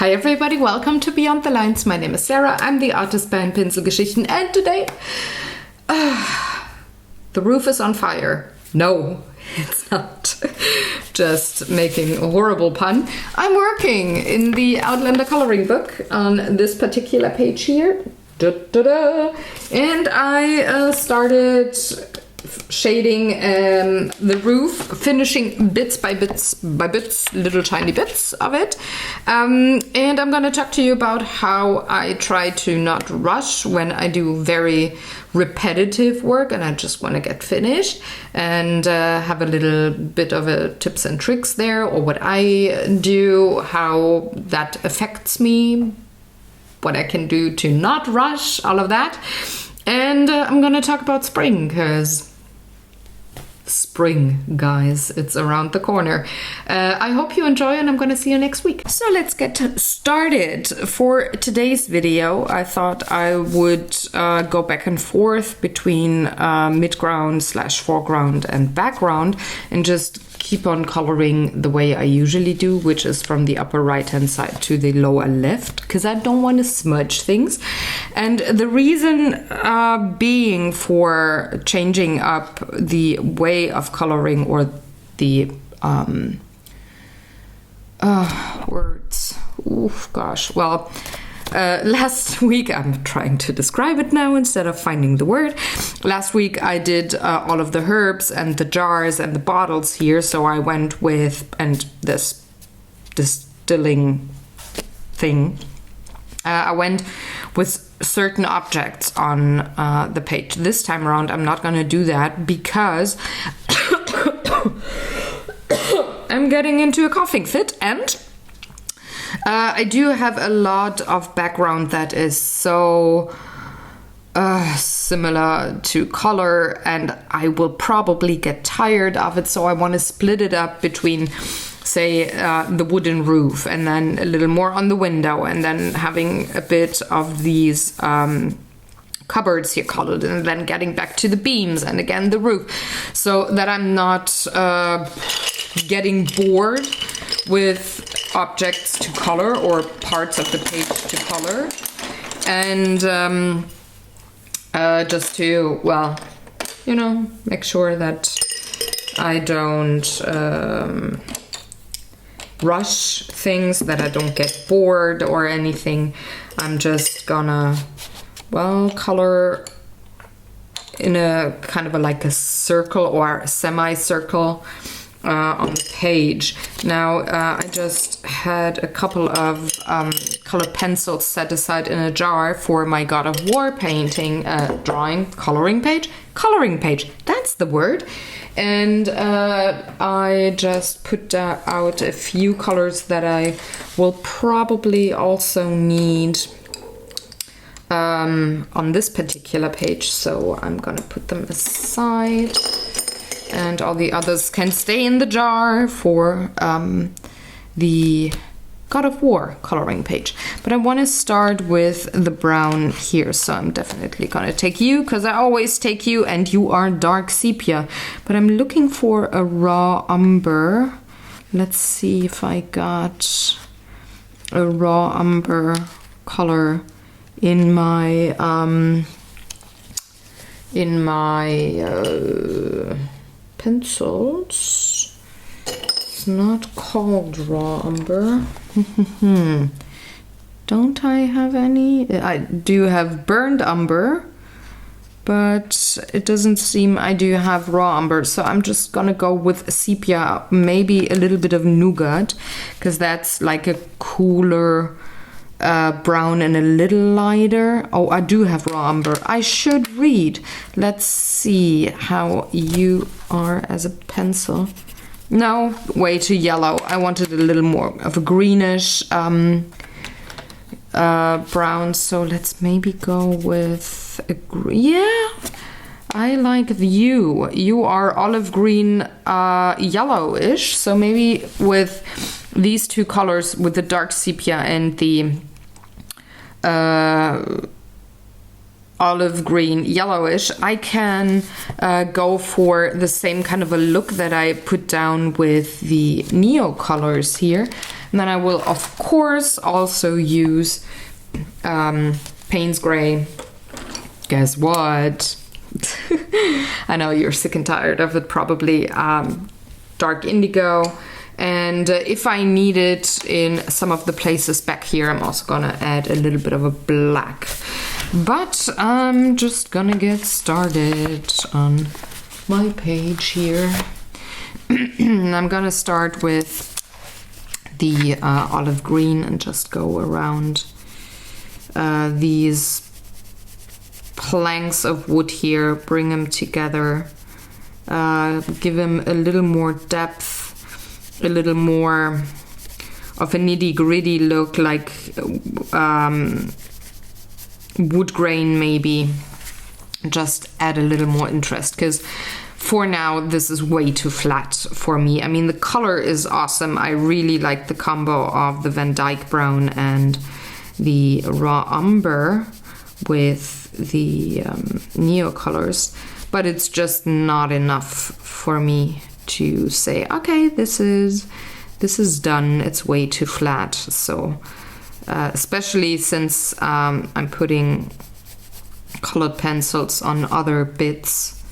Hi everybody, welcome to Beyond the Lines. My name is Sarah, I'm the artist behind Pinselgeschichten, and today the roof is on fire. No, it's not. Just making a horrible pun. I'm working in the Outlander coloring book on this particular page here. And I started shading the roof, finishing bits by bits, little tiny bits of it. And I'm gonna talk to you about how I try to not rush when I do very repetitive work and I just want to get finished, and have a little bit of a tips and tricks there, or what I do, how that affects me, what I can do to not rush, all of that. And I'm gonna talk about spring, because spring, guys, it's around the corner. I hope you enjoy, and I'm gonna see you next week. So let's get started. For today's video, I thought I would go back and forth between midground / foreground and background, and just keep on coloring the way I usually do, which is from the upper right hand side to the lower left, because I don't want to smudge things. And the reason being for changing up the way of coloring, or the words, oof, gosh, well, last week, I'm trying to describe it now instead of finding the word. Last week I did all of the herbs and the jars and the bottles here, so I went with, and this distilling thing, I went with certain objects on the page. This time around I'm not gonna do that because I'm getting into a coughing fit, and I do have a lot of background that is so similar to color, and I will probably get tired of it, so I want to split it up between, say, the wooden roof, and then a little more on the window, and then having a bit of these cupboards here colored, and then getting back to the beams and again the roof, so that I'm not getting bored with objects to color or parts of the page to color, and just to, well, you know, make sure that I don't rush things, that I don't get bored or anything. I'm just gonna, well, color in a kind of like a circle or a semicircle on the page. Now I just had a couple of colored pencils set aside in a jar for my God of War painting, coloring page, that's the word. And I just put out a few colors that I will probably also need on this particular page, so I'm gonna put them aside, and all the others can stay in the jar for the God of War coloring page. But I want to start with the brown here, so I'm definitely gonna take you, because I always take you, and you are dark sepia. But I'm looking for a raw umber. Let's see if I got a raw umber color in my pencils. It's not called raw umber. Don't I have any? I do have burned umber, but it doesn't seem I do have raw umber, so I'm just gonna go with sepia, maybe a little bit of nougat, because that's like a cooler brown and a little lighter. Oh, I do have raw umber. I should read. Let's see how you are as a pencil. No, way too yellow. I wanted a little more of a greenish brown, so let's maybe go with a yeah, I like you. You are olive green, yellowish, so maybe with these two colors, with the dark sepia and the olive green yellowish, I can go for the same kind of a look that I put down with the neo colors here. And then I will, of course, also use Payne's Gray. Guess what? I know you're sick and tired of it, probably. Dark indigo. And if I need it in some of the places back here, I'm also gonna add a little bit of a black. But I'm just gonna get started on my page here. I'm gonna start with the olive green and just go around these planks of wood here, bring them together, give them a little more depth, a little more of a nitty-gritty look, like wood grain maybe. Just add a little more interest, because for now this is way too flat for me. I mean, the color is awesome. I really like the combo of the Van Dyke brown and the raw umber with the neo colors, but it's just not enough for me to say, okay, this is done. It's way too flat. So especially since I'm putting colored pencils on other bits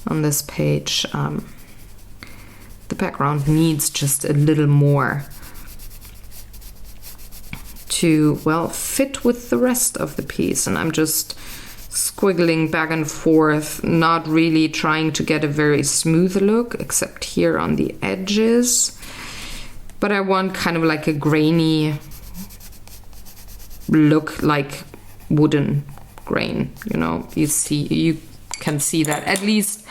on this page, the background needs just a little more to, well, fit with the rest of the piece. And I'm just squiggling back and forth, not really trying to get a very smooth look, except here on the edges. But I want kind of like a grainy look, like wooden grain, you know. You can see that at least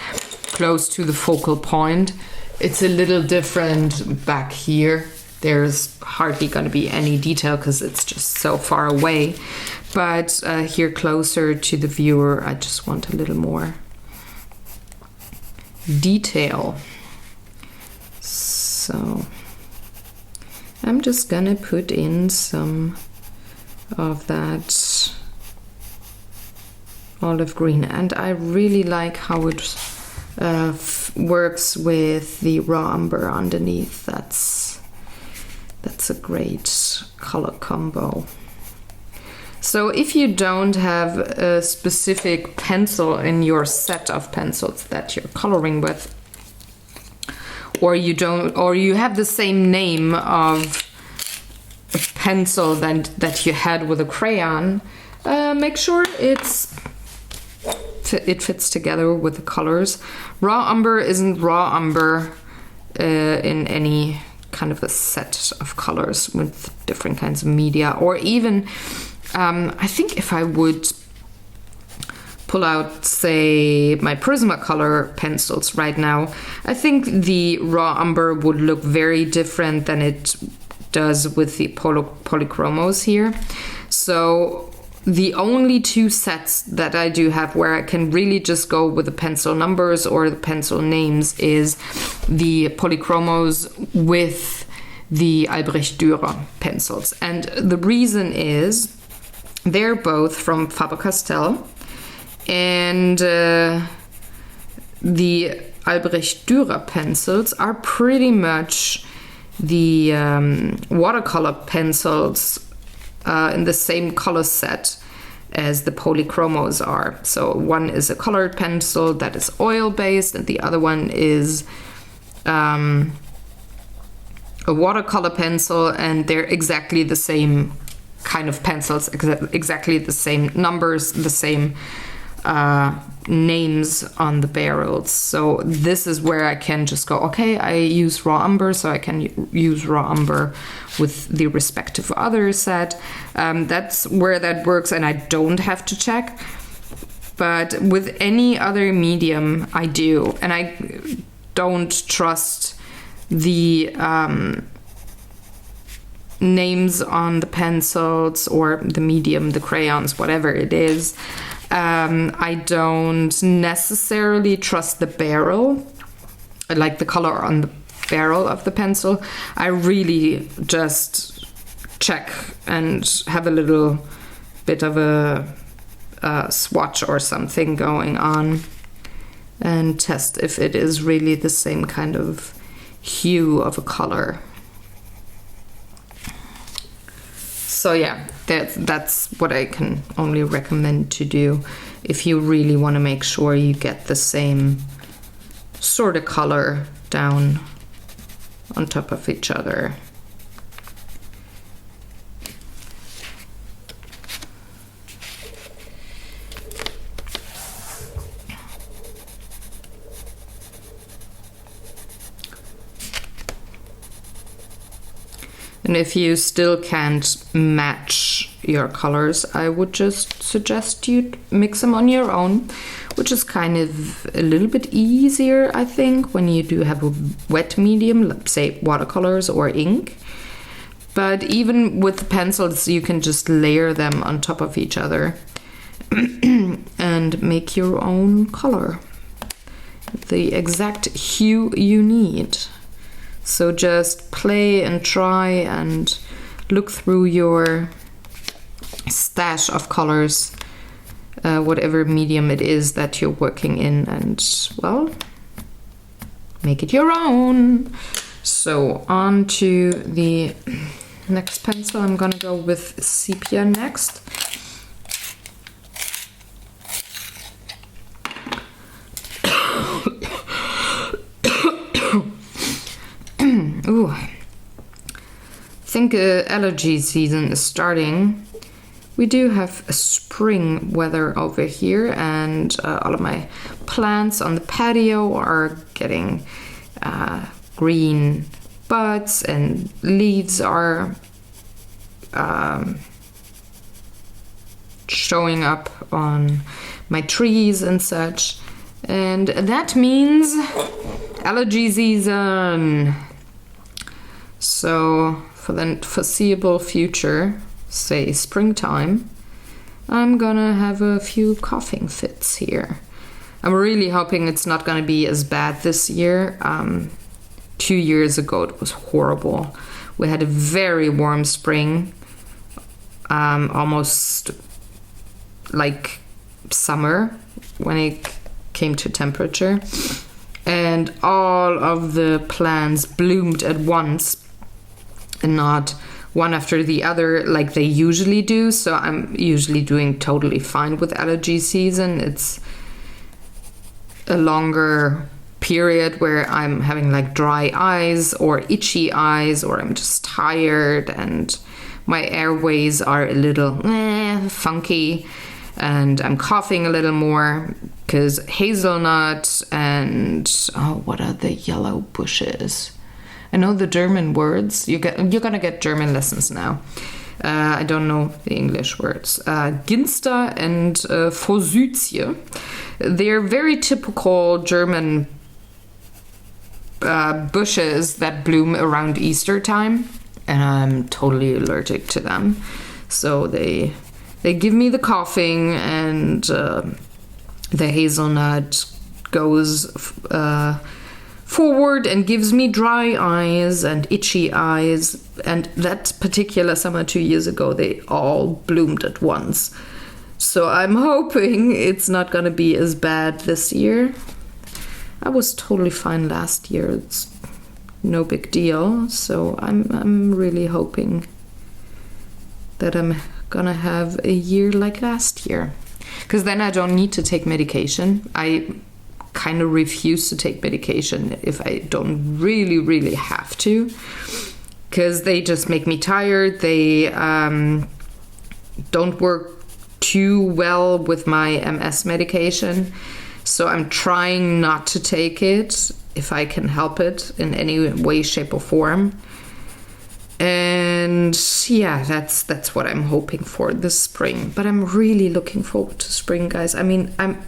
close to the focal point. It's a little different back here. There's hardly going to be any detail because it's just so far away. But here closer to the viewer, I just want a little more detail. So I'm just gonna put in some of that olive green, and I really like how it works with the raw umber underneath. That's a great color combo. So if you don't have a specific pencil in your set of pencils that you're coloring with, or you have the same name of a pencil that you had with a crayon, make sure it fits together with the colors. Raw umber isn't raw umber in any kind of a set of colors with different kinds of media, or even I think if I would pull out, say, my Prismacolor pencils right now, I think the raw umber would look very different than it does with the polychromos here. So the only two sets that I do have where I can really just go with the pencil numbers or the pencil names is the polychromos with the Albrecht Dürer pencils. And the reason is they're both from Faber-Castell, and the Albrecht Dürer pencils are pretty much the watercolor pencils in the same color set as the polychromos are. So one is a colored pencil that is oil based, and the other one is a watercolor pencil, and they're exactly the same kind of pencils, exactly the same numbers, the same names on the barrels. So this is where I can just go, okay, I use raw umber, so I can use raw umber with the respective other set. That's where that works, and I don't have to check. But with any other medium, I do, and I don't trust the names on the pencils or the medium, the crayons, whatever it is. I don't necessarily trust the barrel, like the color on the barrel of the pencil. I really just check and have a little bit of a swatch or something going on and test if it is really the same kind of hue of a color. So yeah, that's what I can only recommend to do if you really want to make sure you get the same sort of color down on top of each other. And if you still can't match your colors, I would just suggest you mix them on your own, which is kind of a little bit easier, I think, when you do have a wet medium, let's say watercolors or ink. But even with pencils, you can just layer them on top of each other and make your own color, the exact hue you need. So just play and try and look through your stash of colors, whatever medium it is that you're working in, and, well, make it your own. So on to the next pencil. I'm gonna go with sepia next. Ooh, I think allergy season is starting. We do have a spring weather over here, and all of my plants on the patio are getting green buds, and leaves are showing up on my trees and such. And that means allergy season. So for the foreseeable future, say springtime, I'm gonna have a few coughing fits here. I'm really hoping it's not gonna be as bad this year. 2 years ago it was horrible. We had a very warm spring, almost like summer when it came to temperature, and all of the plants bloomed at once and not one after the other like they usually do. So I'm usually doing totally fine with allergy season. It's a longer period where I'm having like dry eyes or itchy eyes, or I'm just tired and my airways are a little funky, and I'm coughing a little more because hazelnut and what are the yellow bushes? I know the German words. You're gonna get German lessons now. I don't know the English words. Ginster and Forsythie. They're very typical German bushes that bloom around Easter time, and I'm totally allergic to them. So they give me the coughing, and the hazelnut goes forward and gives me dry eyes and itchy eyes. And that particular summer 2 years ago, they all bloomed at once. So I'm hoping it's not gonna be as bad this year. I was totally fine last year. It's no big deal. So I'm really hoping that I'm gonna have a year like last year, because then I don't need to take medication. I kind of refuse to take medication if I don't really have to, because they just make me tired. They don't work too well with my MS medication, so I'm trying not to take it if I can help it in any way, shape or form. And yeah, that's what I'm hoping for this spring. But I'm really looking forward to spring, guys. I mean, I'm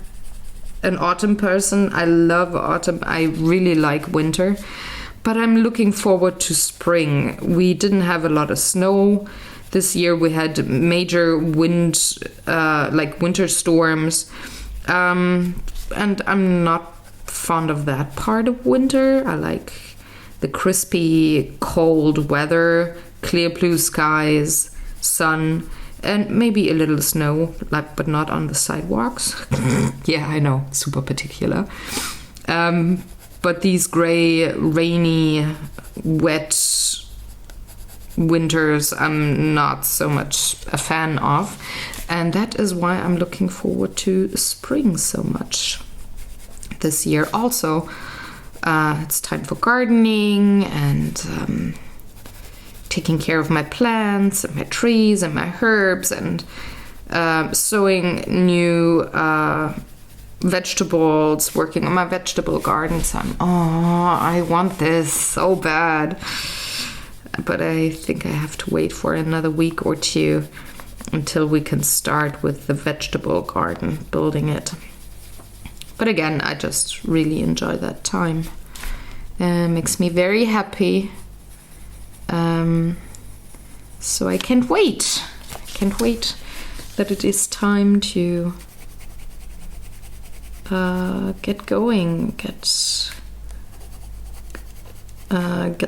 an autumn person. I love autumn. I really like winter, but I'm looking forward to spring. We didn't have a lot of snow this year. We had major wind, like winter storms, and I'm not fond of that part of winter. I like the crispy, cold weather, clear blue skies, sun, and maybe a little snow, but not on the sidewalks. Yeah, I know, super particular. But these gray, rainy, wet winters I'm not so much a fan of. And that is why I'm looking forward to spring so much this year. Also, it's time for gardening and taking care of my plants and my trees and my herbs and sowing new vegetables, working on my vegetable garden. So I want this so bad. But I think I have to wait for another week or two until we can start with the vegetable garden, building it. But again, I just really enjoy that time. Makes me very happy. So I can't wait. I can't wait that it is time to get going, get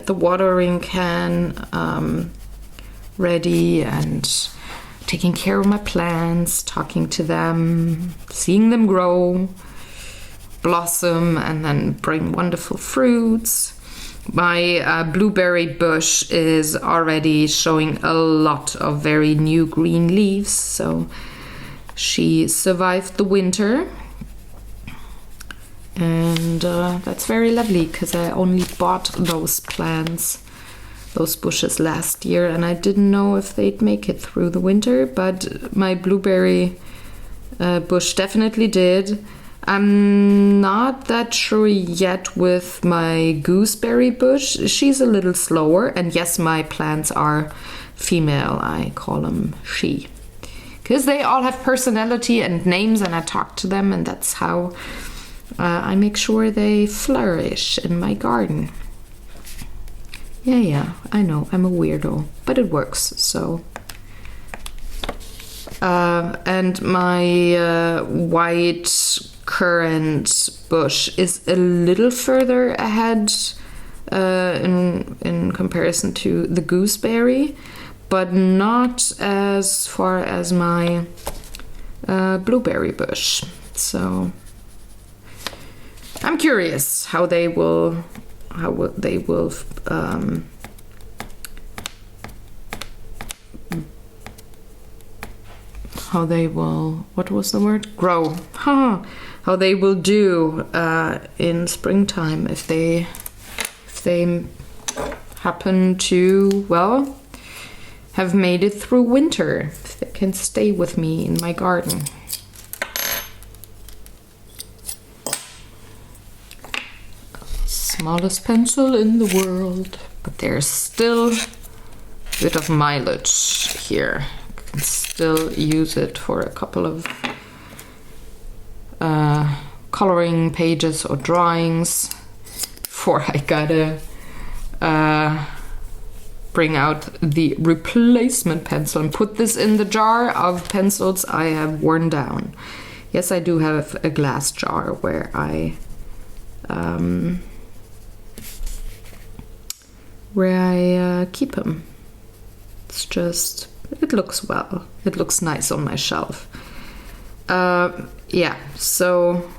the watering can ready and taking care of my plants, talking to them, seeing them grow, blossom, and then bring wonderful fruits. My blueberry bush is already showing a lot of very new green leaves, so she survived the winter. And that's very lovely because I only bought those plants, those bushes last year, and I didn't know if they'd make it through the winter, but my blueberry bush definitely did. I'm not that sure yet with my gooseberry bush. She's a little slower, and yes, my plants are female. I call them she, because they all have personality and names, and I talk to them, and that's how I make sure they flourish in my garden. Yeah, I know, I'm a weirdo, but it works, so. And my white currant bush is a little further ahead in comparison to the gooseberry, but not as far as my blueberry bush. So I'm curious how they will what was the word? Grow. How they will do in springtime if they happen to, well, have made it through winter, if they can stay with me in my garden. Smallest pencil in the world, but there's still a bit of mileage here. I can still use it for a couple of coloring pages or drawings before I gotta bring out the replacement pencil and put this in the jar of pencils I have worn down. Yes, I do have a glass jar where I keep them. It's just, it looks well. It looks nice on my shelf. Yeah, so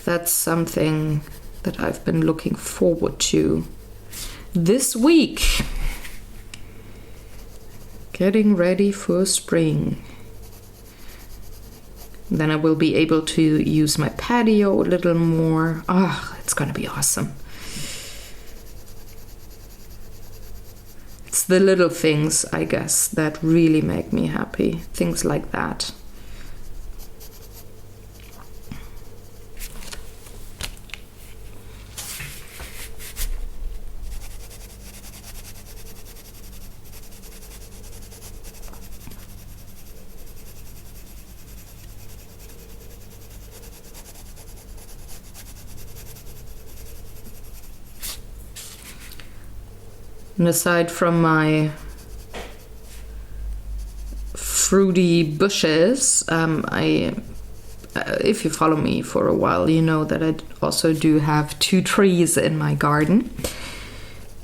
that's something that I've been looking forward to this week. Getting ready for spring. Then I will be able to use my patio a little more. It's gonna be awesome. It's the little things, I guess, that really make me happy. Things like that. And aside from my fruity bushes, if you follow me for a while, you know that I also do have 2 trees in my garden.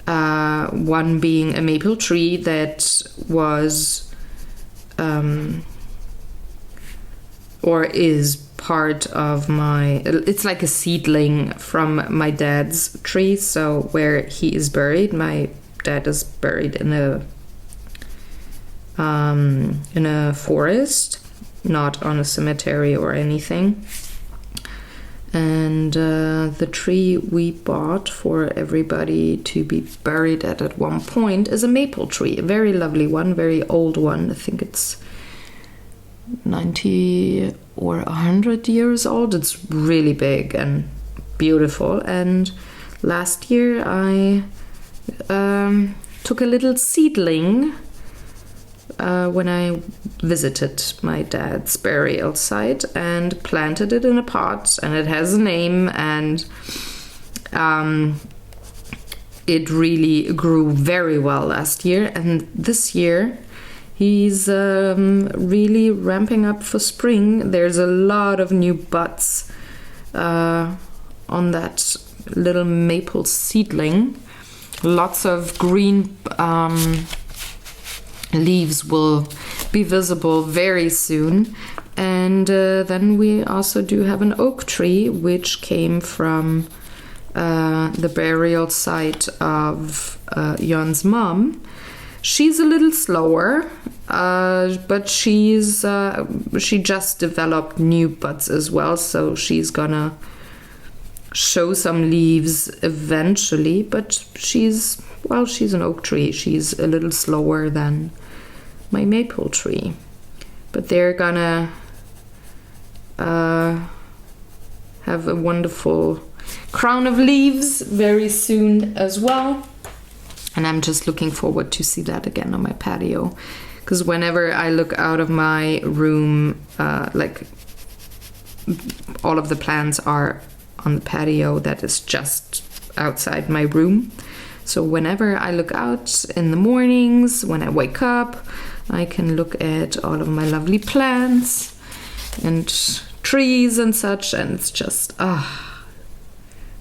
One being a maple tree that was or is part of my, it's like a seedling from my dad's tree, so where he is buried, my dad is buried in a forest, not on a cemetery or anything. And the tree we bought for everybody to be buried at one point is a maple tree, a very lovely one, very old one. I think it's 90 or 100 years old. It's really big and beautiful. And last year I took a little seedling when I visited my dad's burial site and planted it in a pot, and it has a name, and it really grew very well last year. And this year he's really ramping up for spring. There's a lot of new buds on that little maple seedling. Lots of green leaves will be visible very soon. And then we also do have an oak tree, which came from the burial site of Jon's mom. She's a little slower, but she just developed new buds as well, so she's gonna show some leaves eventually, but she's an oak tree. She's a little slower than my maple tree, but they're gonna have a wonderful crown of leaves very soon as well. And I'm just looking forward to see that again on my patio, because whenever I look out of my room, like all of the plants are on the patio that is just outside my room. So whenever I look out in the mornings, when I wake up, I can look at all of my lovely plants and trees and such, and it's just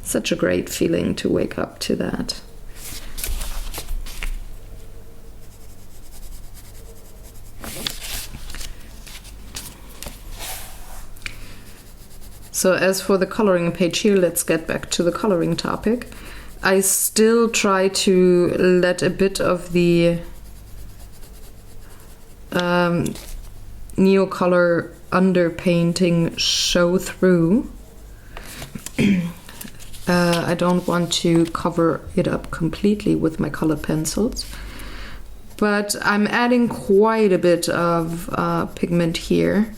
such a great feeling to wake up to that. So as for the coloring page here, let's get back to the coloring topic. I still try to let a bit of the neocolor underpainting show through. I don't want to cover it up completely with my colored pencils, but I'm adding quite a bit of pigment here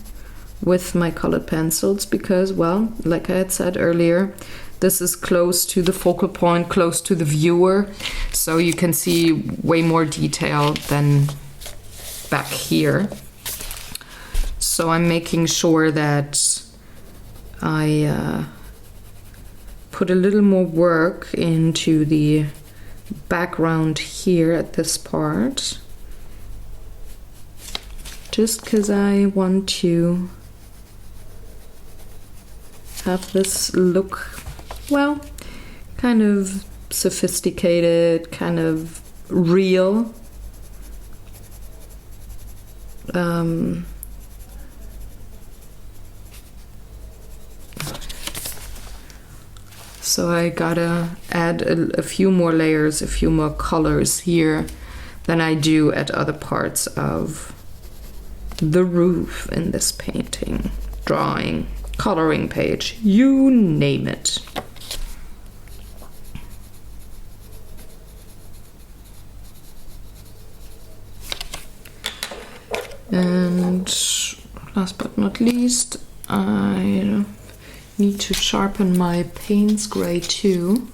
with my colored pencils because, well, like I had said earlier, this is close to the focal point, close to the viewer, so you can see way more detail than back here. So I'm making sure that I put a little more work into the background here at this part, just because I want to have this look, well, kind of sophisticated, kind of real. So I gotta add a few more layers, a few more colors here than I do at other parts of the roof in this painting, drawing, coloring page, you name it. And last but not least, I need to sharpen my Payne's Gray too.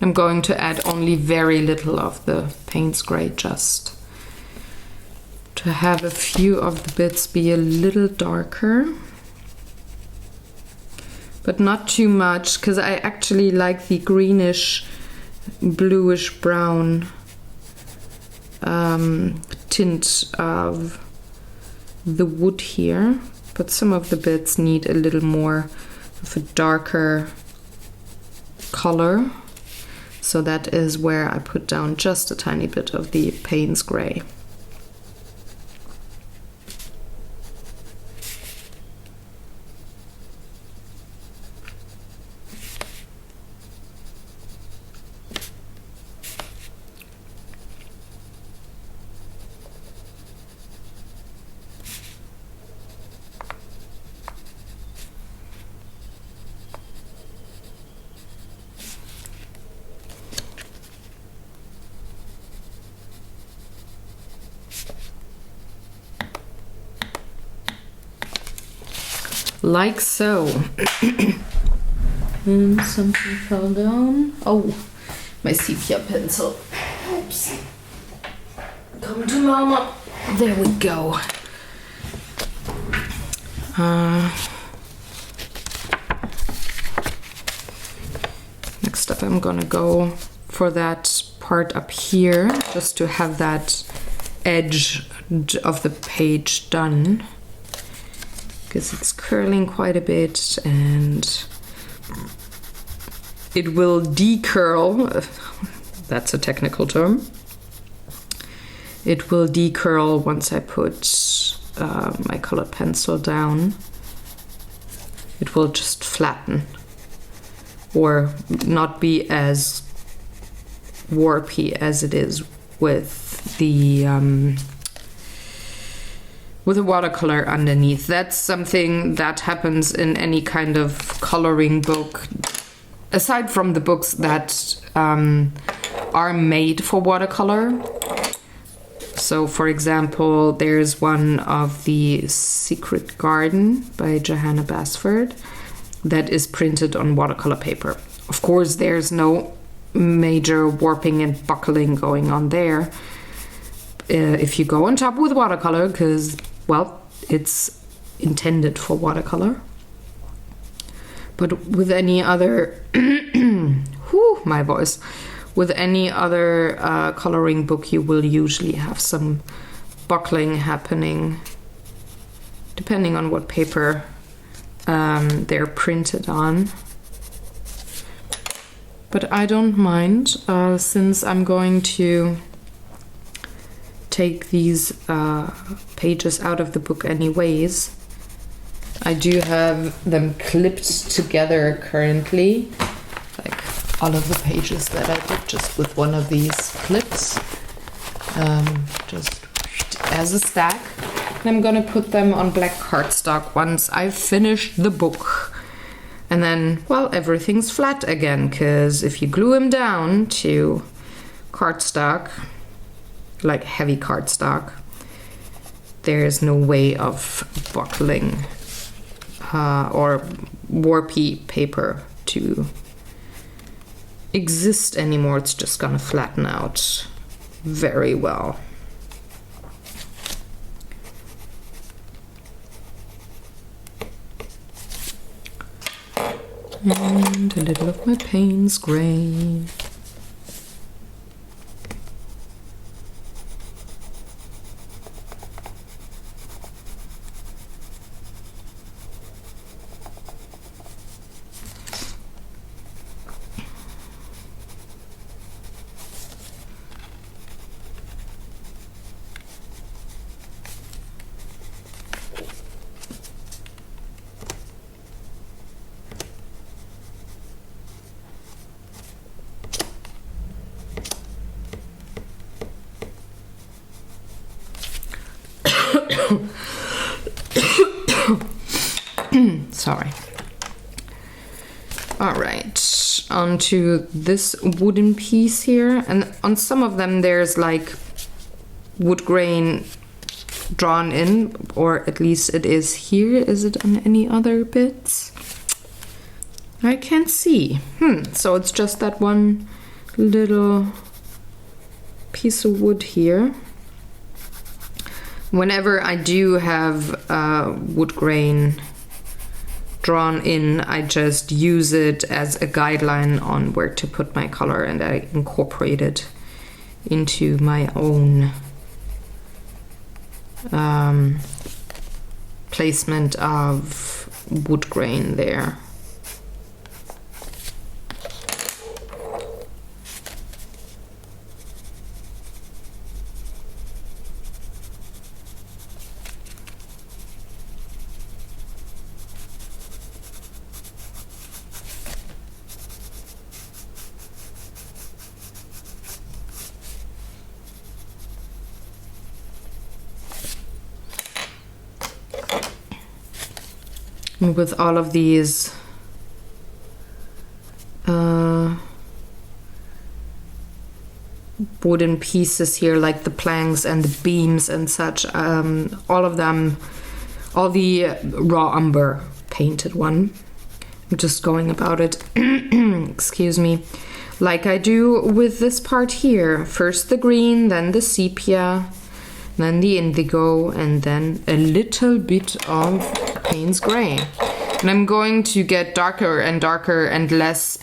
I'm going to add only very little of the Payne's Gray, just to have a few of the bits be a little darker, but not too much, because I actually like the greenish, bluish brown tint of the wood here, but some of the bits need a little more of a darker color. So that is where I put down just a tiny bit of the Payne's gray. Like so. And something fell down. Oh, my sepia pencil. Oops. Come to mama. There we go. Next up I'm gonna go for that part up here, just to have that edge of the page done, because it's curling quite a bit and it will decurl. That's a technical term. It will decurl once I put my colored pencil down. It will just flatten or not be as warpy as it is with the watercolor underneath. That's something that happens in any kind of coloring book, aside from the books that are made for watercolor. So for example, there's one of the Secret Garden by Johanna Basford that is printed on watercolor paper. Of course, there's no major warping and buckling going on there. If you go on top with watercolor, because, well, it's intended for watercolor. But with any other, whew, my voice, with any other coloring book, you will usually have some buckling happening, depending on what paper they're printed on. But I don't mind, since I'm going to take these pages out of the book anyways. I do have them clipped together currently, like all of the pages that I did just with one of these clips, just as a stack. And I'm gonna put them on black cardstock once I've finished the book. And then, well, everything's flat again, because if you glue them down to cardstock, like heavy cardstock, there's no way of buckling or warpy paper to exist anymore. It's just gonna flatten out very well. And a little of my Payne's gray. Sorry. All right, onto this wooden piece here, and on some of them there's like wood grain drawn in, or at least it is here. Is it on any other bits? I can't see. So it's just that one little piece of wood here. Whenever I do have wood grain drawn in, I just use it as a guideline on where to put my color, and I incorporate it into my own placement of wood grain there. And with all of these wooden pieces here, like the planks and the beams and such, all of them, all the raw umber painted one. I'm just going about it, excuse me, like I do with this part here. First the green, then the sepia, then the indigo, and then a little bit of Payne's gray. And I'm going to get darker and darker and less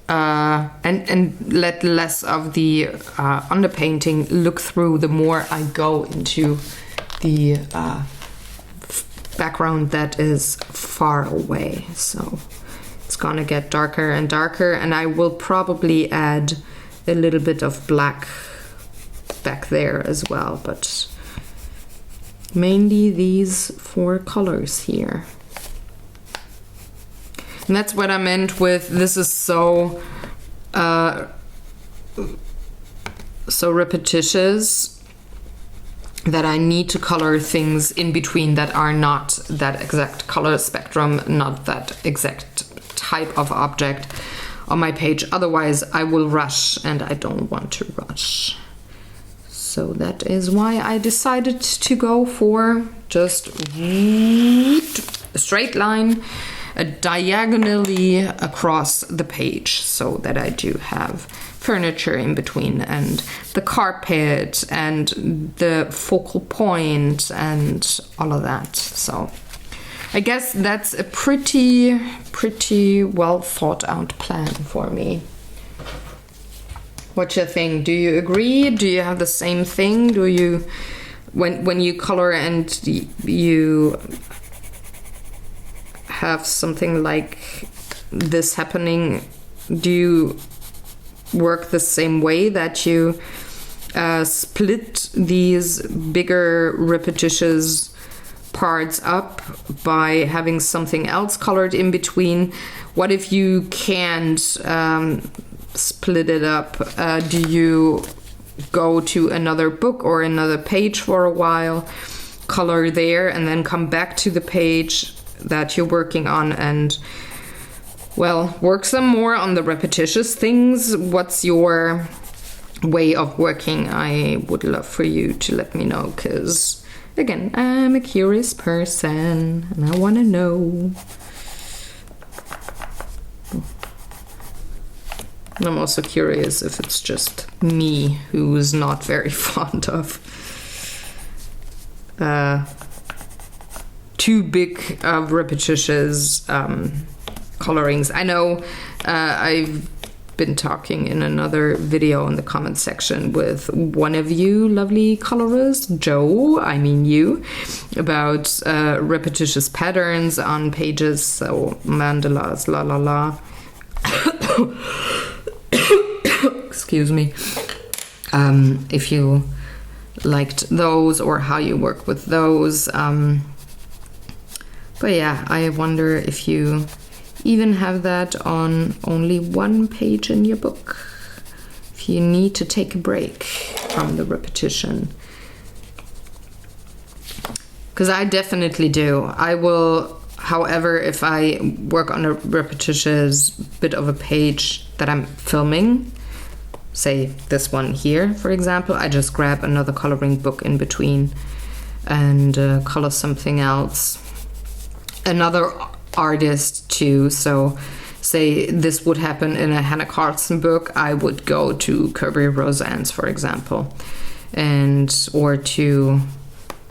and let less of the underpainting look through the more I go into the background that is far away. So it's gonna get darker and darker, and I will probably add a little bit of black back there as well, but mainly these 4 colors here. And that's what I meant with this is so repetitious that I need to color things in between that are not that exact color spectrum, not that exact type of object on my page. Otherwise I will rush, and I don't want to rush. So that is why I decided to go for just a straight line diagonally across the page, so that I do have furniture in between and the carpet and the focal point and all of that. So I guess that's a pretty well thought out plan for me. What you think? Do you agree? Do you have the same thing? Do you, when you color and you have something like this happening, do you work the same way, that you split these bigger repetitious parts up by having something else colored in between? What if you can't split it up? Do you go to another book or another page for a while, color there, and then come back to the page that you're working on and, well, work some more on the repetitious things? What's your way of working? I would love for you to let me know, because again, I'm a curious person and I want to know. And I'm also curious if it's just me who's not very fond of too big of repetitious colorings. I know I've been talking in another video in the comment section with one of you lovely colorers, Joe, I mean you, about repetitious patterns on pages, so mandalas, la la la. Excuse me. If you liked those or how you work with those. But yeah, I wonder if you even have that on only one page in your book, if you need to take a break from the repetition. Because I definitely do. I will, however, if I work on a repetitious bit of a page that I'm filming, say this one here, for example, I just grab another coloring book in between and color something else. Another artist too, so say this would happen in a Hannah Carlson book, I would go to Kirby Roseanne's, for example, and or to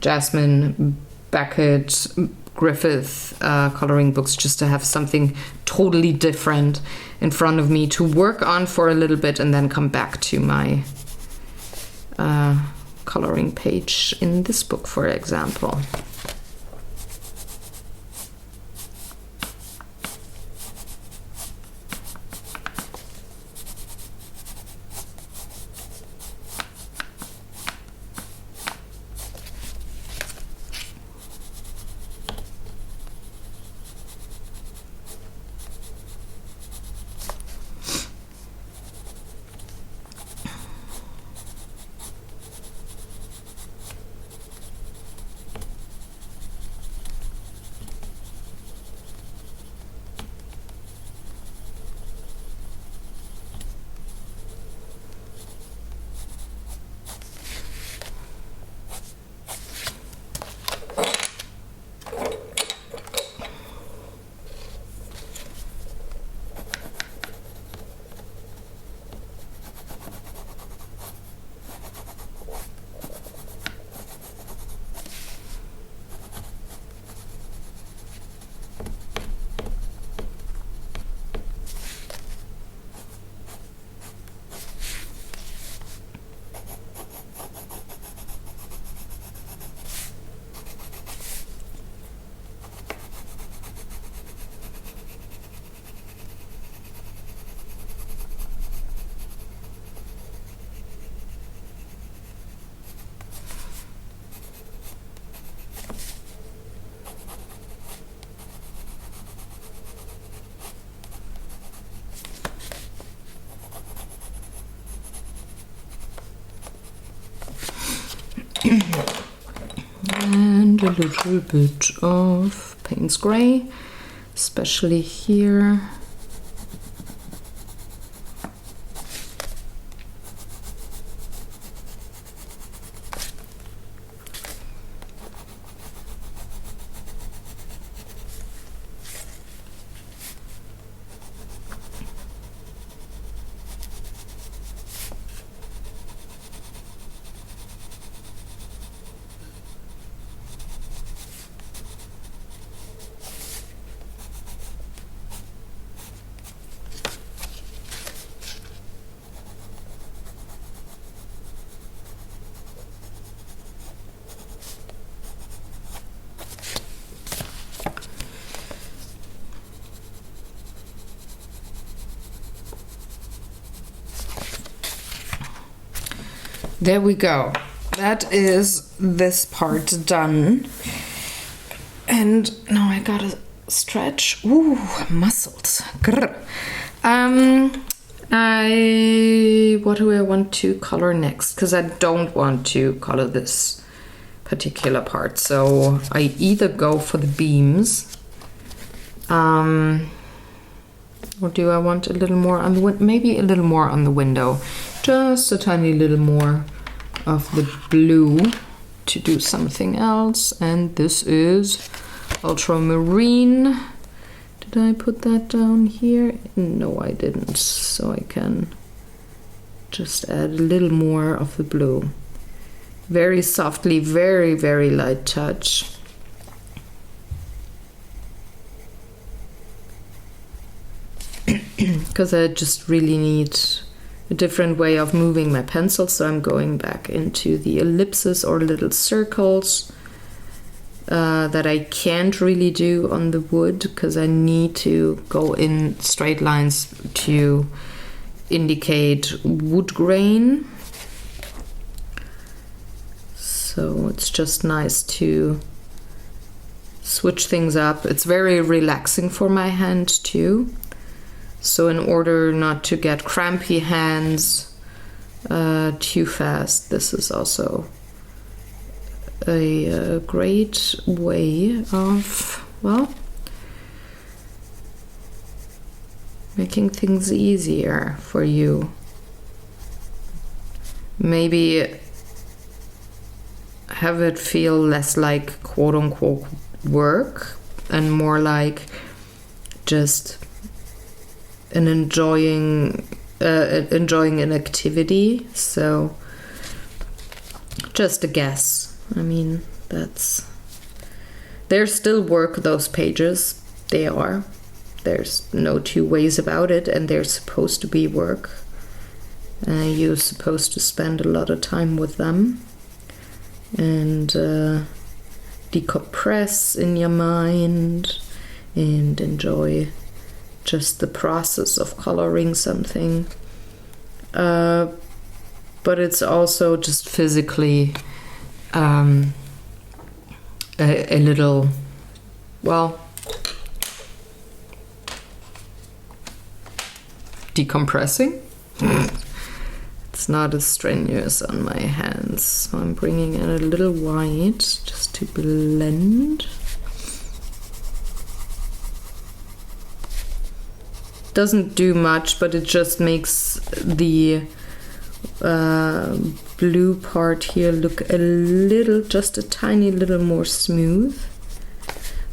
Jasmine Beckett Griffith coloring books, just to have something totally different in front of me to work on for a little bit and then come back to my coloring page in this book, for example. And a little bit of Payne's Gray, especially here. There we go. That is this part done. And now I gotta stretch. Ooh, muscles. Grr. What do I want to color next? Because I don't want to color this particular part. So I either go for the beams, or do I want a little more on the maybe a little more on the window, just a tiny little more of the blue to do something else. And this is ultramarine. Did I put that down here? No, I didn't. So I can just add a little more of the blue. Very softly, very, very light touch. Because I just really need a different way of moving my pencil, so I'm going back into the ellipses or little circles that I can't really do on the wood because I need to go in straight lines to indicate wood grain. So it's just nice to switch things up. It's very relaxing for my hand too. So in order not to get crampy hands too fast, this is also a great way of, well, making things easier for you. Maybe have it feel less like quote-unquote work and more like just an enjoying an activity. So just a guess. I mean, they're still work, those pages. They are. There's no two ways about it, and they're supposed to be work. You're supposed to spend a lot of time with them and decompress in your mind and enjoy just the process of coloring something. But it's also just physically a little, well, decompressing. It's not as strenuous on my hands, so I'm bringing in a little white just to blend. Doesn't do much, but it just makes the blue part here look a little, just a tiny little more smooth.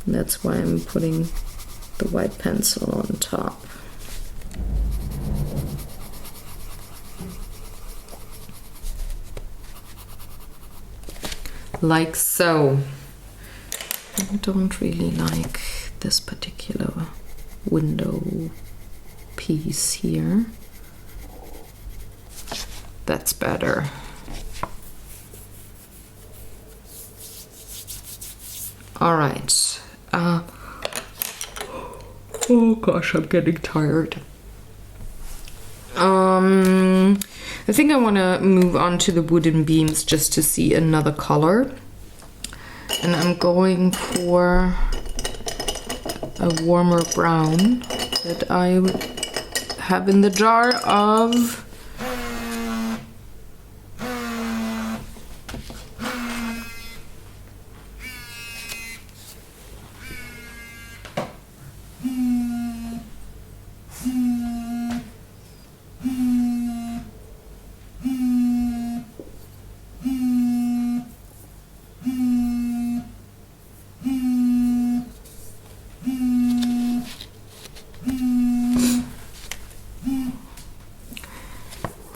And that's why I'm putting the white pencil on top. Like so. I don't really like this particular window piece here. That's better. All right. Oh gosh, I'm getting tired. I think I want to move on to the wooden beams just to see another color. And I'm going for a warmer brown that I have in the jar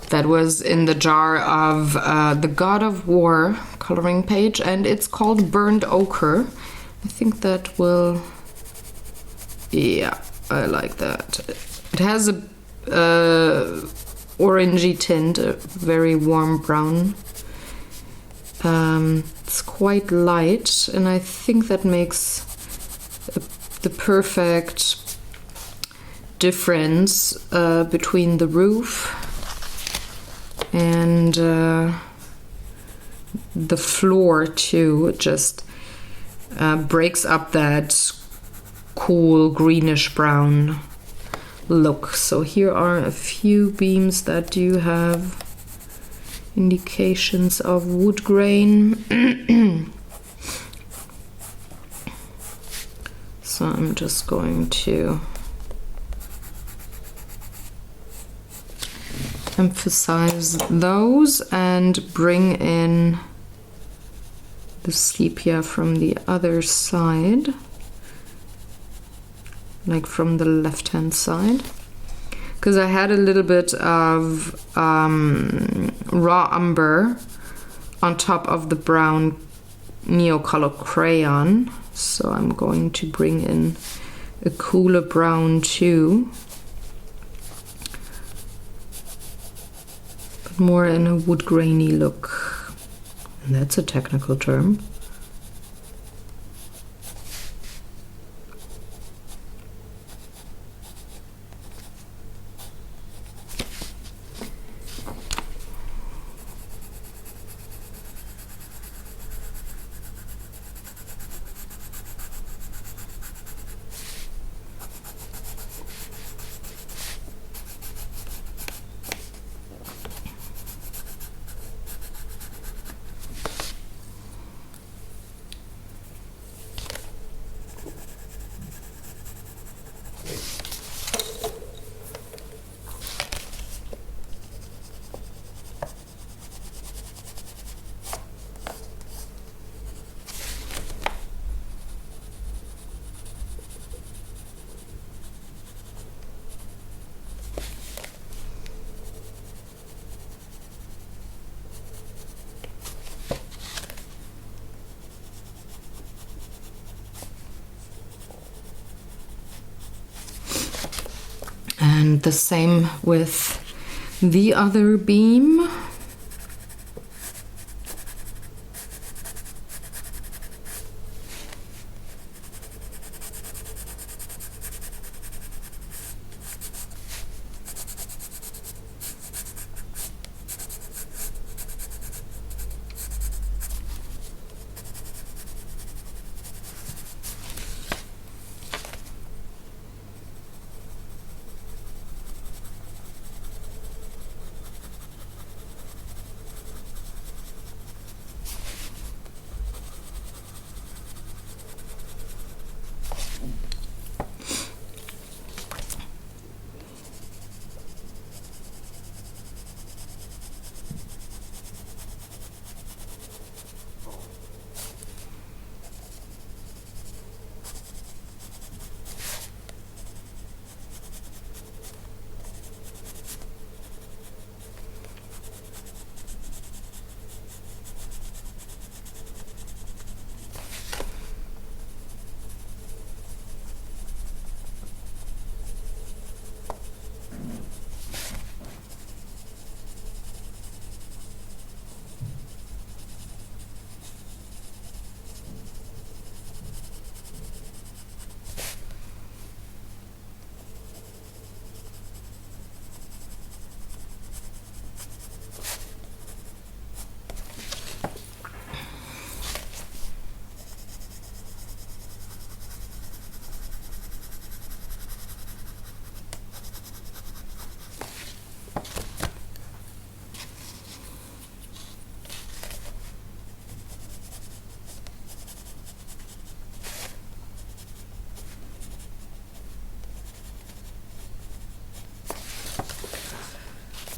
that was in the jar of the God of War coloring page, and it's called Burnt Ochre. I think that will, yeah, I like that. It has a orangey tint, a very warm brown. It's quite light, and I think that makes the perfect difference between the roof and the floor too. It just breaks up that cool greenish brown look. So here are a few beams that do have indications of wood grain. So I'm just going to emphasize those and bring in the sepia from the other side, like from the left hand side, because I had a little bit of raw umber on top of the brown Neocolor crayon, so I'm going to bring in a cooler brown too, but more in a wood grainy look. And that's a technical term. And the same with the other beam.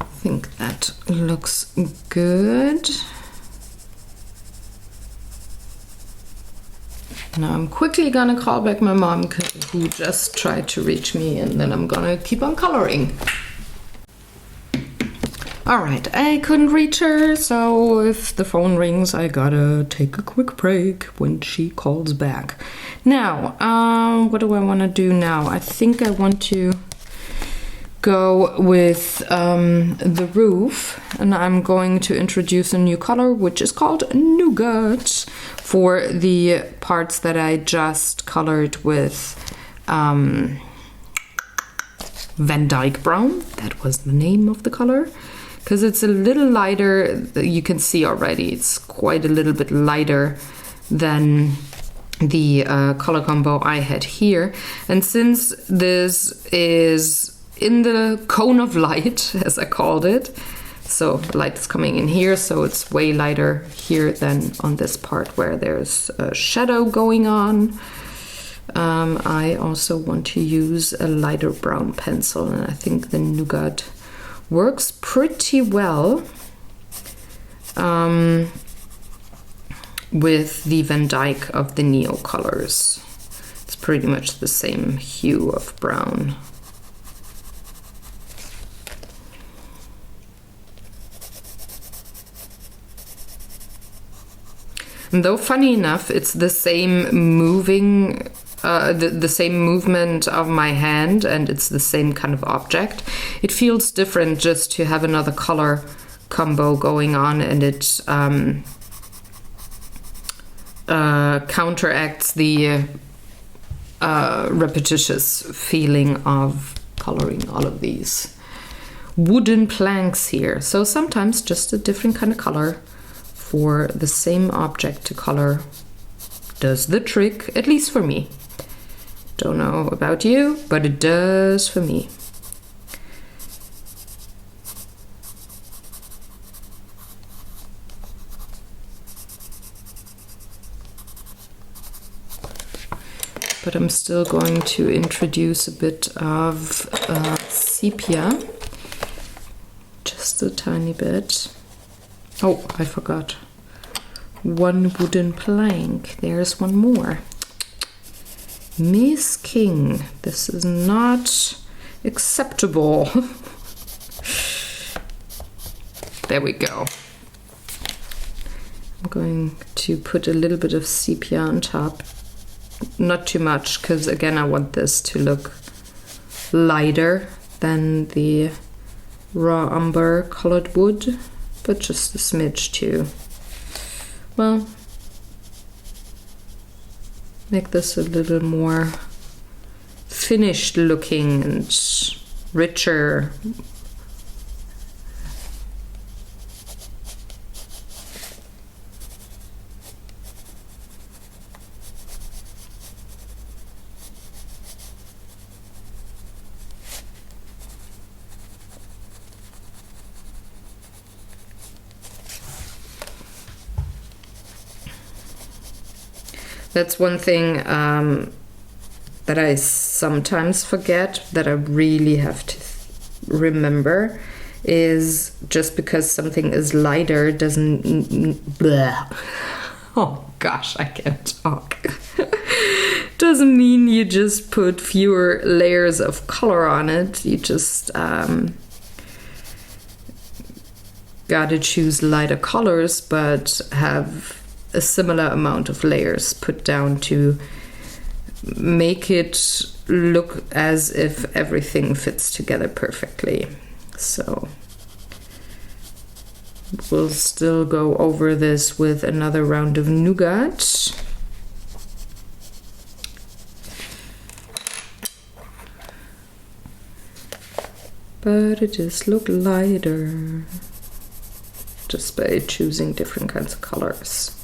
I think that looks good. Now I'm quickly gonna call back my mom who just tried to reach me, and then I'm gonna keep on coloring. All right, I couldn't reach her, so if the phone rings, I gotta take a quick break when she calls back. Now, what do I want to do now? I think I want to go with the roof, and I'm going to introduce a new color, which is called Nougat, for the parts that I just colored with Van Dyke Brown. That was the name of the color. Because it's a little lighter, you can see already, it's quite a little bit lighter than the color combo I had here. And since this is in the cone of light, as I called it, so light is coming in here, so it's way lighter here than on this part where there's a shadow going on. I also want to use a lighter brown pencil, and I think the Nougat works pretty well with the Van Dyke of the Neo colors. It's pretty much the same hue of brown. And though funny enough, it's the same moving the same movement of my hand, and it's the same kind of object. It feels different just to have another color combo going on, and it counteracts the repetitious feeling of coloring all of these wooden planks here. So sometimes just a different kind of color for the same object to color does the trick, at least for me. Don't know about you, but it does for me. But I'm still going to introduce a bit of sepia, just a tiny bit. Oh, I forgot. One wooden plank. There's one more. Miss King, this is not acceptable. There we go. I'm going to put a little bit of sepia on top. Not too much, because again I want this to look lighter than the raw umber colored wood, but just a smidge too. Well, make this a little more finished looking and richer. That's one thing that I sometimes forget, that I really have to remember, is just because something is lighter doesn't... Bleh. Oh gosh, I can't talk. Doesn't mean you just put fewer layers of color on it. You just gotta choose lighter colors, but have a similar amount of layers put down to make it look as if everything fits together perfectly. So we'll still go over this with another round of Nougat. But it just look lighter just by choosing different kinds of colors.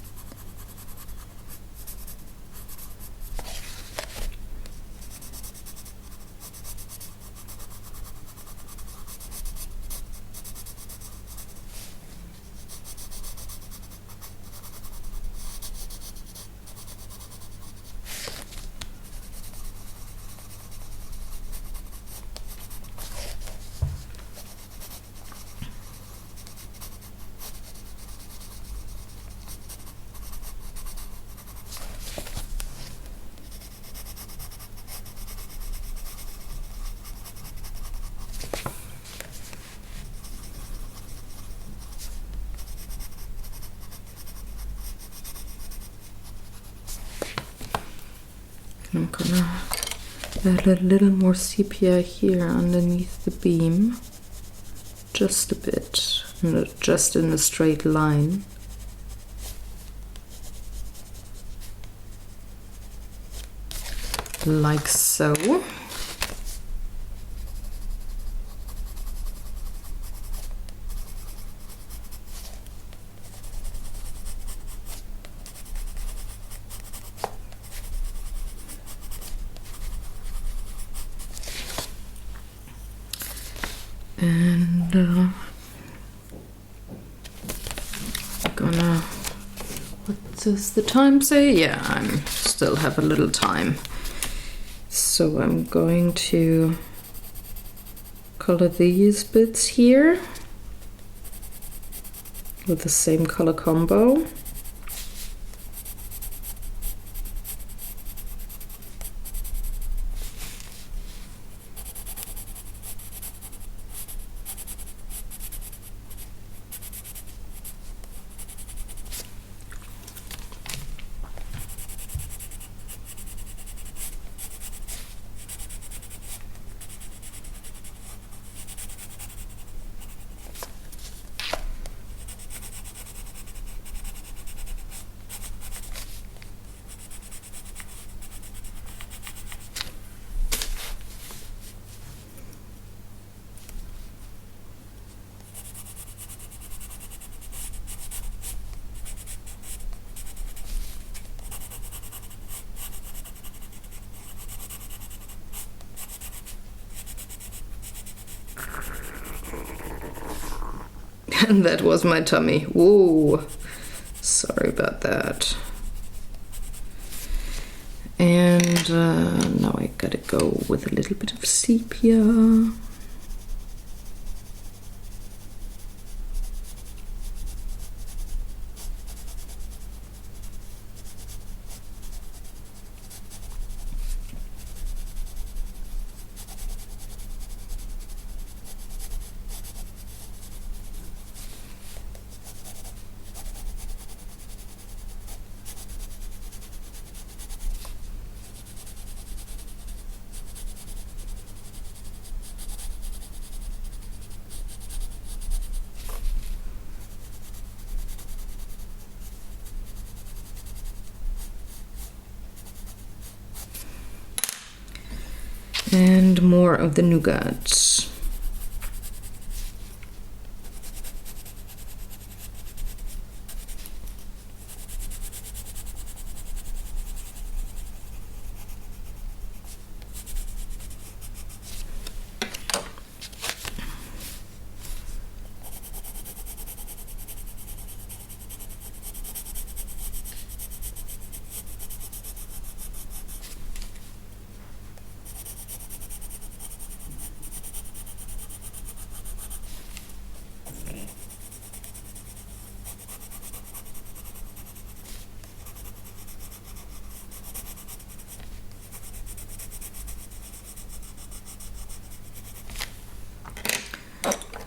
I'm gonna add a little more sepia here underneath the beam. Just a bit, just in a straight line. Like so. And gonna, what does the time say? Yeah, I still have a little time. So I'm going to color these bits here with the same color combo. And that was my tummy. Whoa, sorry about that. And now I gotta go with a little bit of sepia. And more of the nougat.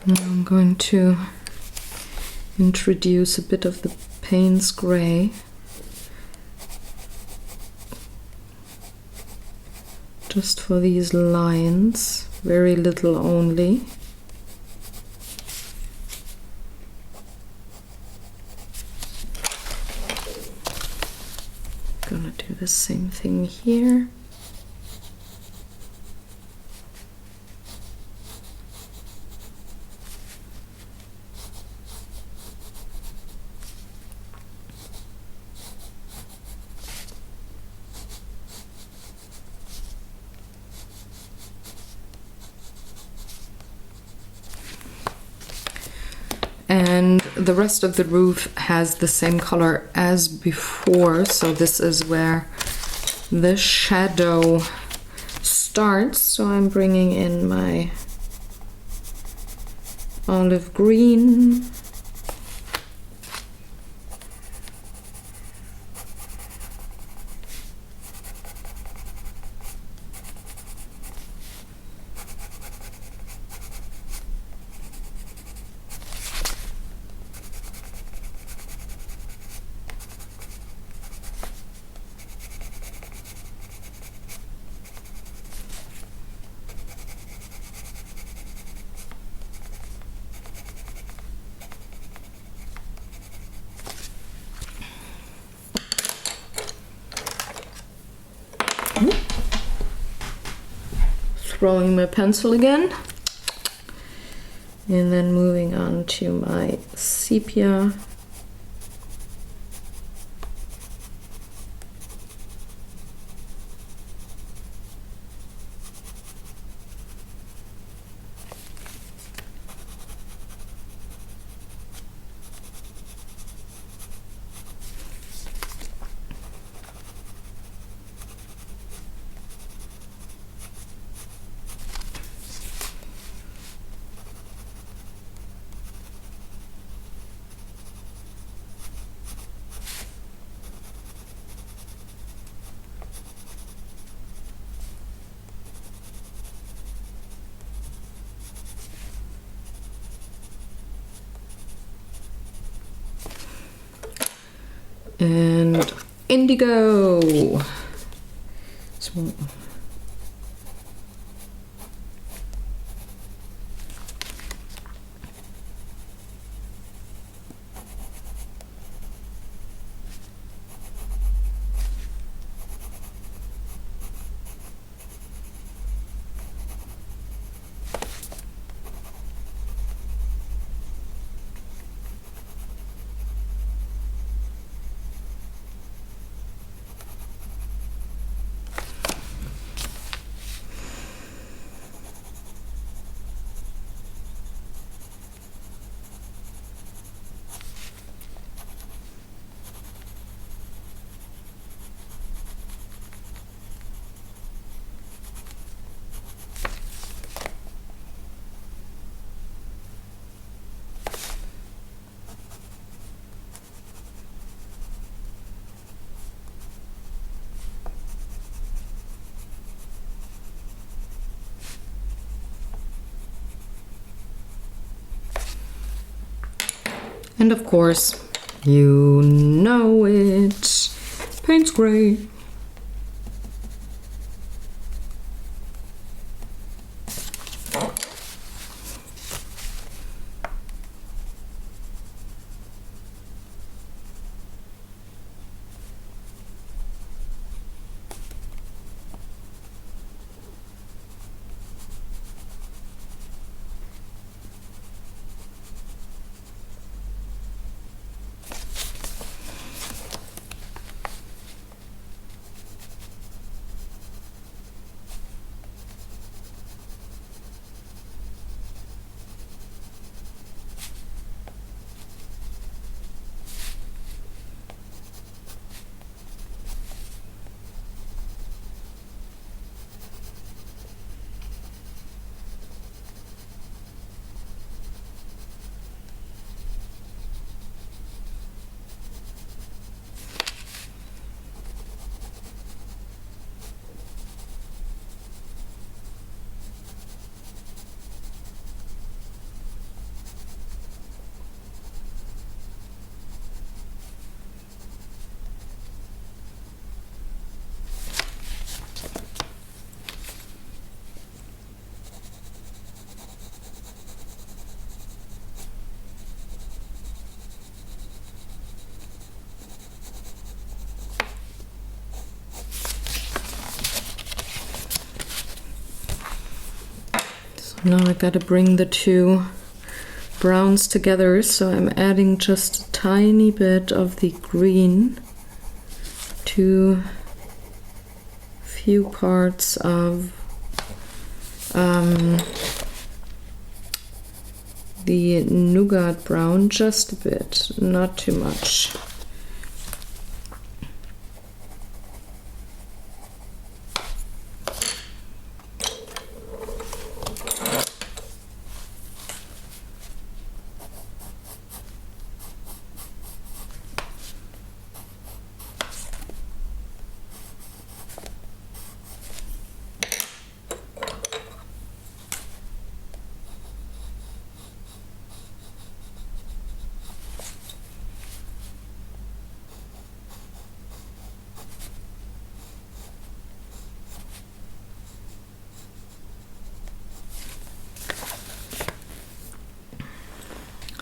Now I'm going to introduce a bit of the Payne's gray. Just for these lines, very little only. Gonna do the same thing here. And the rest of the roof has the same color as before, so this is where the shadow starts. So I'm bringing in my olive green. throwing my pencil again. And then moving on to my sepia. And indigo. So, and of course, you know it, paint's gray. Now I gotta bring the two browns together, so I'm adding just a tiny bit of the green to few parts of the nougat brown, just a bit, not too much.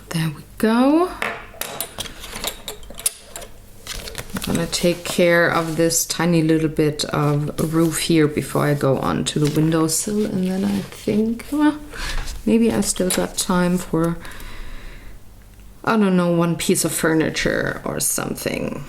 There we go. I'm gonna gonna take care of this tiny little bit of roof here before I go on to the windowsill, and then I think, well, maybe I still got time for, I don't know, one piece of furniture or something.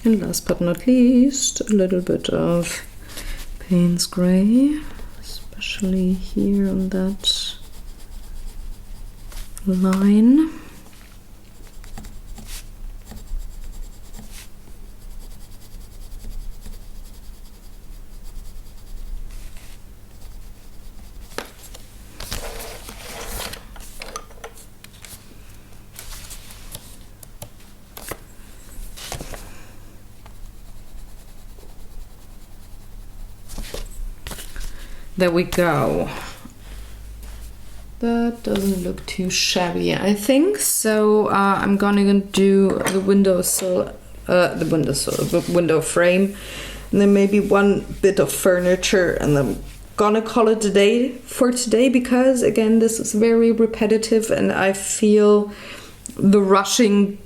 And last but not least, a little bit of Payne's Gray, especially here on that line. There we go. That doesn't look too shabby, I think. So I'm gonna do the windowsill, the window frame, and then maybe one bit of furniture, and I'm gonna call it a day for today, because again, this is very repetitive and I feel the rushing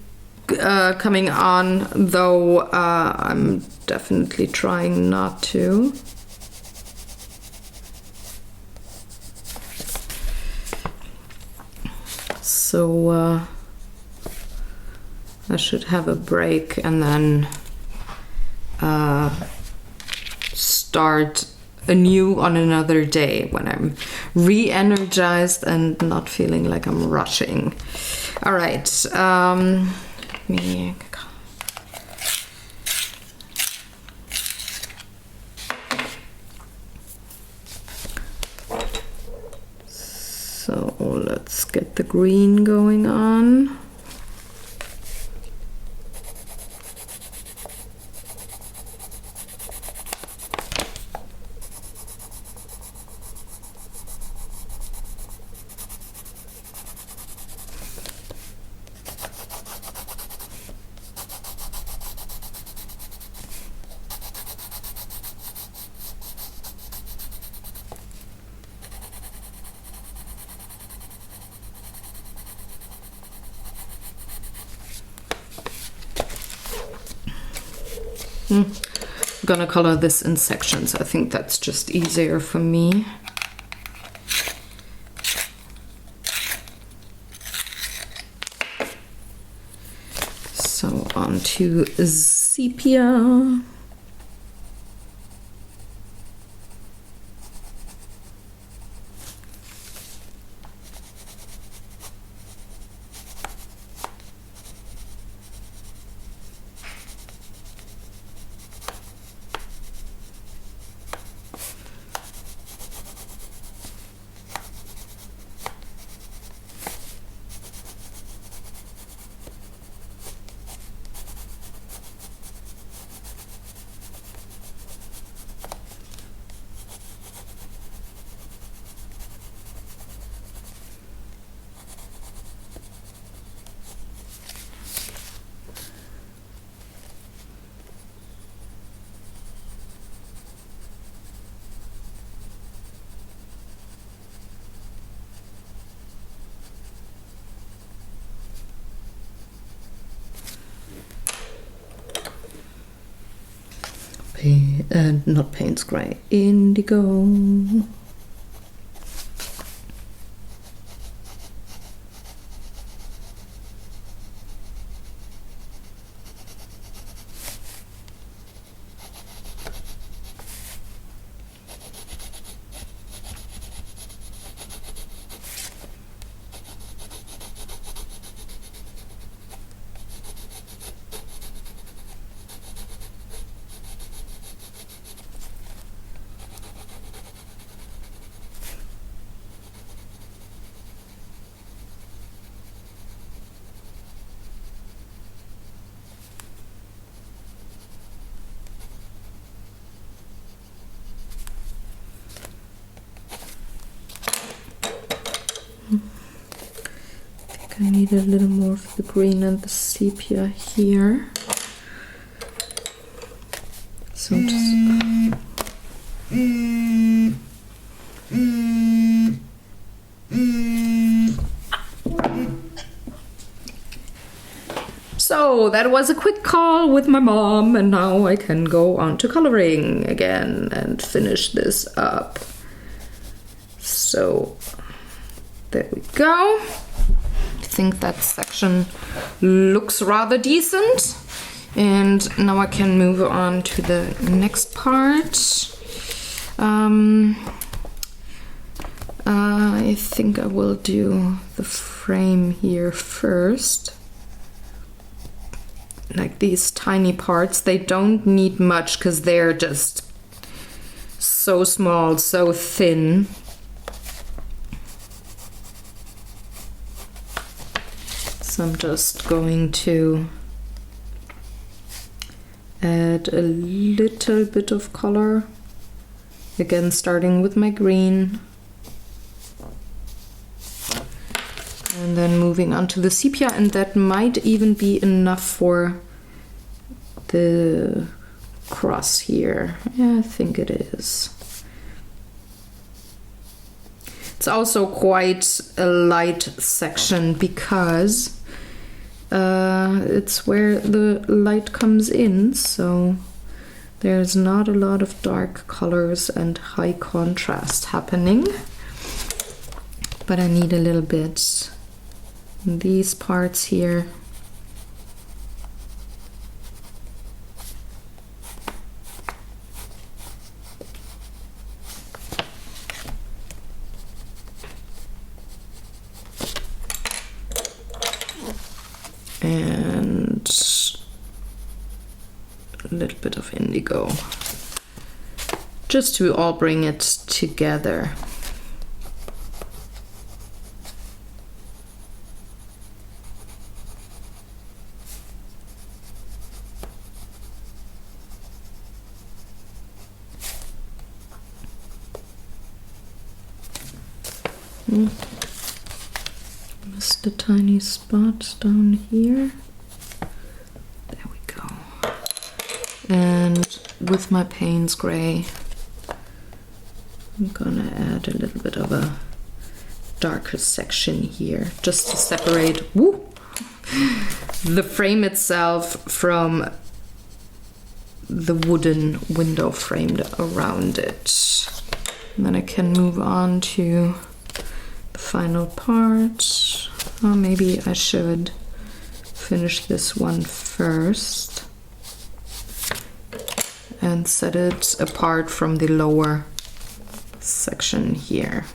coming on, though I'm definitely trying not to. So I should have a break and then start anew on another day when I'm re-energized and not feeling like I'm rushing. All right. So let's get the green going on. I'm gonna color this in sections. I think that's just easier for me. So on to sepia. not Payne's Gray, Indigo. I need a little more of the green and the sepia here. So just so that was a quick call with my mom, and now I can go on to coloring again and finish this up. So there we go. I think that section looks rather decent, and now I can move on to the next part. I think I will do the frame here first. Like these tiny parts, they don't need much because they're just so small, so thin. So I'm just going to add a little bit of color, again starting with my green and then moving on to the sepia, and that might even be enough for the cross here. Yeah, I think it is. It's also quite a light section because it's where the light comes in, so there's not a lot of dark colors and high contrast happening. But I need a little bit in these parts here. And a little bit of indigo, just to all bring it together. Missed a tiny spot down here. There we go. And with my Payne's Gray, I'm gonna add a little bit of a darker section here, just to separate the frame itself from the wooden window framed around it. And then I can move on to the final part. Or maybe I should finish this one first and set it apart from the lower section here.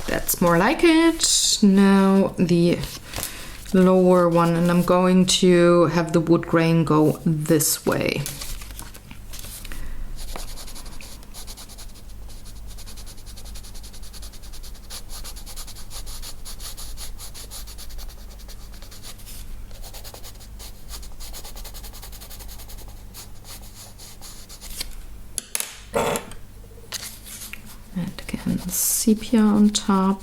That's more like it. Now the lower one, and I'm going to have the wood grain go this way. Again, sepia on top.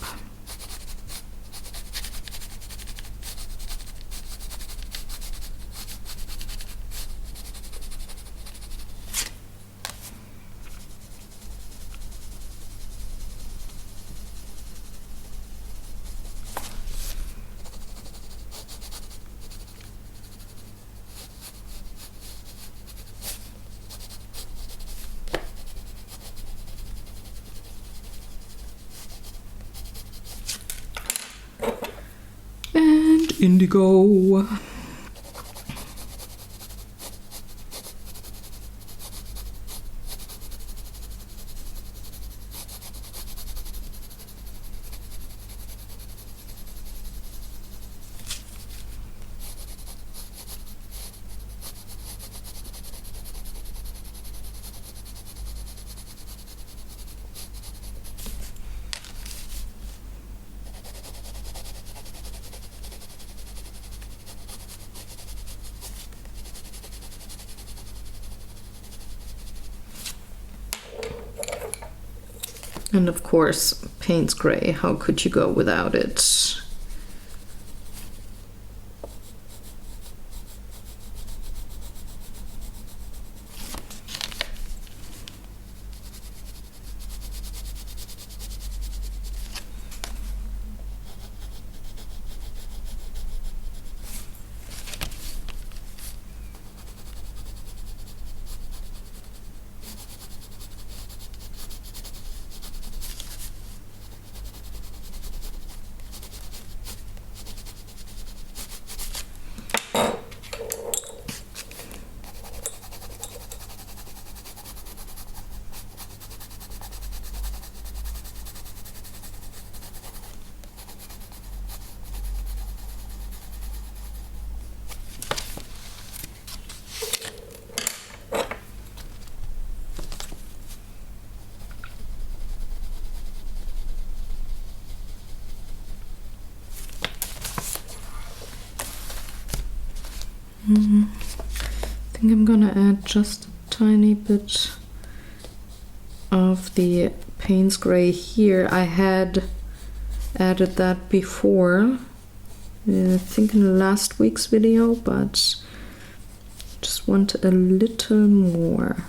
Indigo. And of course, Payne's Gray, how could you go without it? I think I'm gonna add just a tiny bit of the Payne's Gray here. I had added that before, I think in last week's video, but just want a little more.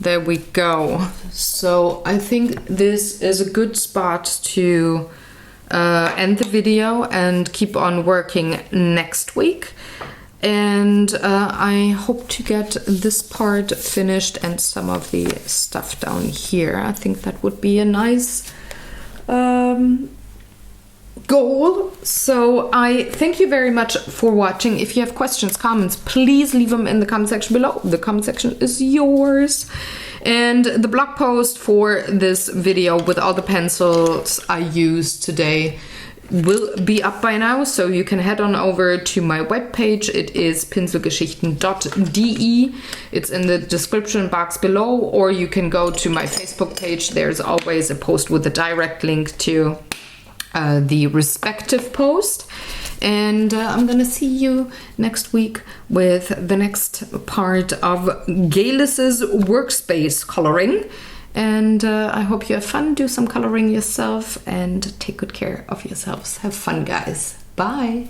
There we go. So I think this is a good spot to end the video and keep on working next week. And I hope to get this part finished and some of the stuff down here. I think that would be a nice goal. So I thank you very much for watching. If you have questions, comments, please leave them in the comment section below. The comment section is yours. And the blog post for this video with all the pencils I used today will be up by now, so you can head on over to my webpage. It is pinselgeschichten.de. It's in the description box below, or you can go to my Facebook page. There's always a post with a direct link to the respective post. And I'm gonna see you next week with the next part of Geillis's Workspace coloring. And I hope you have fun, do some coloring yourself, and take good care of yourselves. Have fun, guys. Bye.